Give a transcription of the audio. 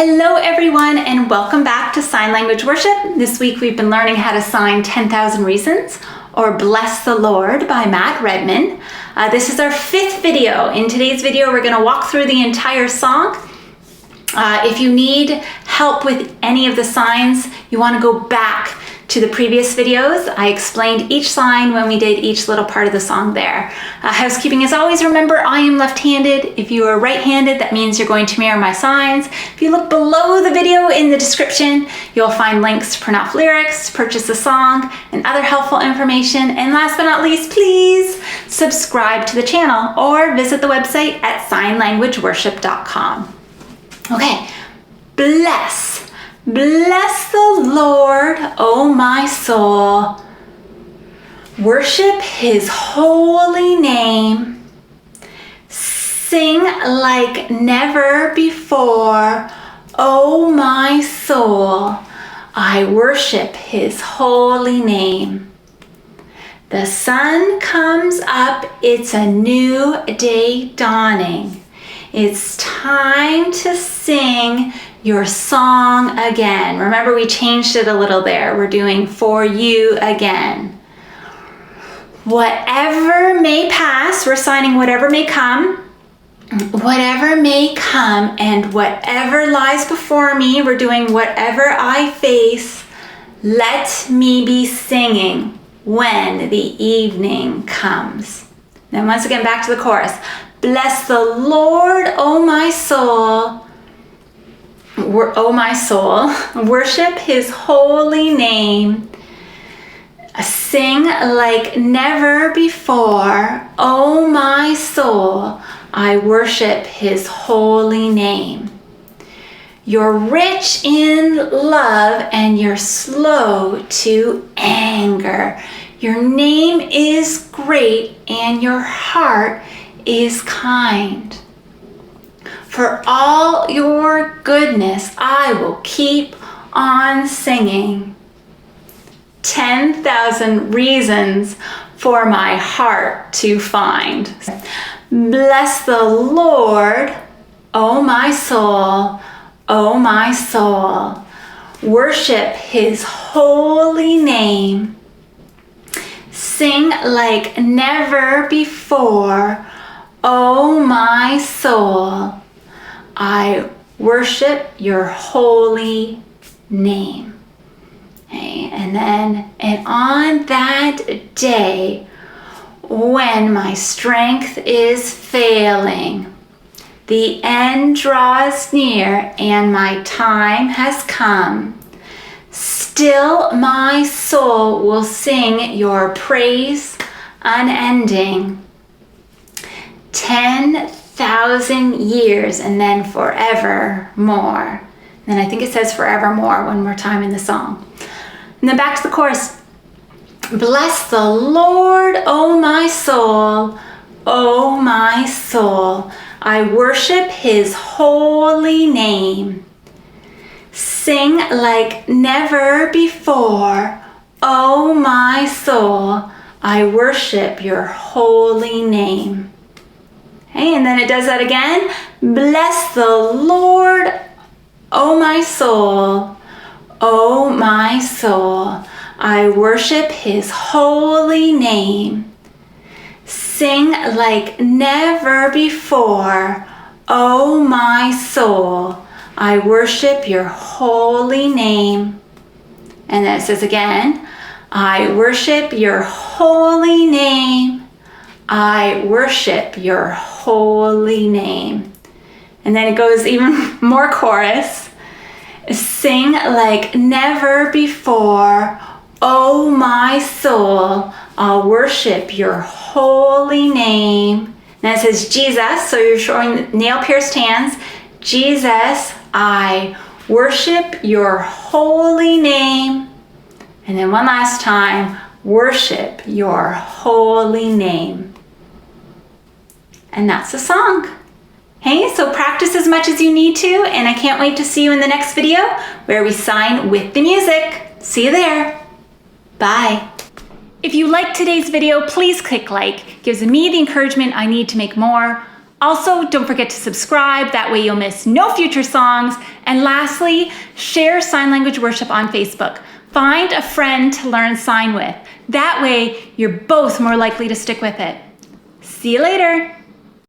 Hello everyone and welcome back to Sign Language Worship. This week we've been learning how to sign 10,000 Reasons or Bless the Lord by Matt Redman. This is our 5th video. In today's video we're going to walk through the entire song. If you need help with any of the signs, you want to go back to the previous videos. I explained each sign when we did each little part of the song there. Housekeeping as always, remember I am left-handed. If you are right-handed, that means you're going to mirror my signs. If you look below the video in the description, you'll find links to print off lyrics, purchase the song, and other helpful information. And last but not least, please subscribe to the channel or visit the website at signlanguageworship.com. Okay, bless the Lord, O my soul. Worship his holy name. Sing like never before, O my soul. I worship his holy name. The sun comes up, it's a new day dawning. It's time to sing your song again. Remember, we changed it a little there. We're doing for you again. Whatever may pass, we're signing whatever may come. Whatever may come and whatever lies before me, we're doing whatever I face. Let me be singing when the evening comes. Then once again, back to the chorus. Bless the Lord, O my soul. O my soul. Worship his holy name. Sing like never before, O my soul. I worship his holy name. You're rich in love and you're slow to anger. Your name is great and your heart is kind. For all your goodness, I will keep on singing. 10,000 reasons for my heart to find. Bless the Lord, O my soul, O my soul. Worship his holy name. Sing like never before, O my soul, I worship your holy name. Okay, and on that day, when my strength is failing, the end draws near and my time has come, still my soul will sing your praise unending. 10,000 years and then forevermore. And I think it says forevermore one more time in the song. And then back to the chorus. Bless the Lord, O my soul, O my soul. I worship his holy name. Sing like never before, O my soul. I worship your holy name. Okay, and then it does that again. Bless the Lord, O my soul, O my soul. I worship his holy name. Sing like never before, O my soul. I worship your holy name. And then it says again, I worship your holy name. I worship your holy name. And then it goes even more chorus. Sing like never before, O my soul, I'll worship your holy name. And it says Jesus, so you're showing nail-pierced hands. Jesus, I worship your holy name. And then one last time, worship your holy name. And that's the song. Hey, so practice as much as you need to, and I can't wait to see you in the next video where we sign with the music. See you there. Bye. If you liked today's video, please click like. It gives me the encouragement I need to make more. Also, don't forget to subscribe. That way you'll miss no future songs. And lastly, share Sign Language Worship on Facebook. Find a friend to learn sign with. That way, you're both more likely to stick with it. See you later.